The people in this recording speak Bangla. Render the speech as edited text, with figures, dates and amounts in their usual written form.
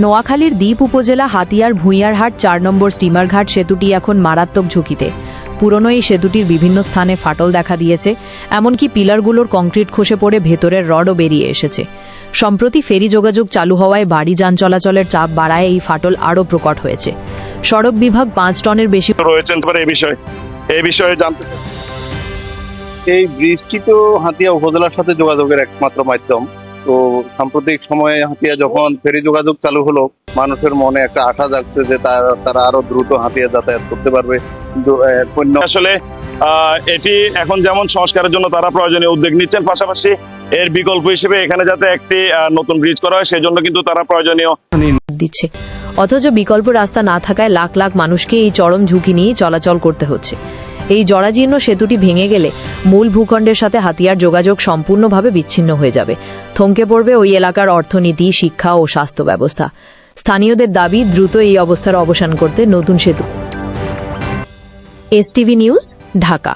নোয়াখালীর দ্বীপ উপজেলা হাতিয়ার ভূঁইয়ারহাট ৪ নম্বর স্টিমার ঘাট সেতুটি এখন মারাত্মক ঝুঁকিতে। পুরনো এই সেতুটির বিভিন্ন স্থানে ফাটল দেখা দিয়েছে, এমনকি পিলারগুলোর কংক্রিট খসে পড়ে ভেতরের রডও বেরিয়ে এসেছে। সম্প্রতি ফেরি যোগাযোগ চালু হওয়ায় বাড়ি যান চলাচলের চাপ বাড়ায় এই ফাটল আরও প্রকট হয়েছে। সড়ক বিভাগ ৫ টনের বেশি রয়েছেন, এই বিষয়ে জানতে চাই। এই ব্রিজটি তো হাতিয়া উপজেলার সাথে যোগাযোগের একমাত্র মাধ্যম। তো সাম্প্রতিক সময়ে হাতিয়া যখন ফেরি যোগাযোগ চালু হলো, মানুষের মনে একটা আশা জাগছে যে তারা আরো দ্রুত হাতিয়া যাতায়াত করতে পারবে। কিন্তু আসলে এটি এখন যেমন সংস্কারের জন্য তারা প্রয়োজনীয় উদ্যোগ নিচ্ছেন, পাশাপাশি এর বিকল্প হিসেবে এখানে যাতে একটি নতুন ব্রিজ করা হয় সেজন্য কিন্তু তারা প্রয়োজনীয় দিচ্ছে। অথচ বিকল্প রাস্তা না থাকায় লাখ লাখ মানুষকে এই চরম ঝুঁকি নিয়ে চলাচল করতে হচ্ছে। এই জরাজীর্ণ সেতুটি ভেঙে গেলে মূল ভূখণ্ডের সাথে হাতিয়ার যোগাযোগ সম্পূর্ণভাবে বিচ্ছিন্ন হয়ে যাবে। থমকে পড়বে ওই এলাকার অর্থনীতি, শিক্ষা ও স্বাস্থ্য ব্যবস্থা। স্থানীয়দের দাবি দ্রুত এই অবস্থার অবসান করতে নতুন সেতু। STV news, Dhaka.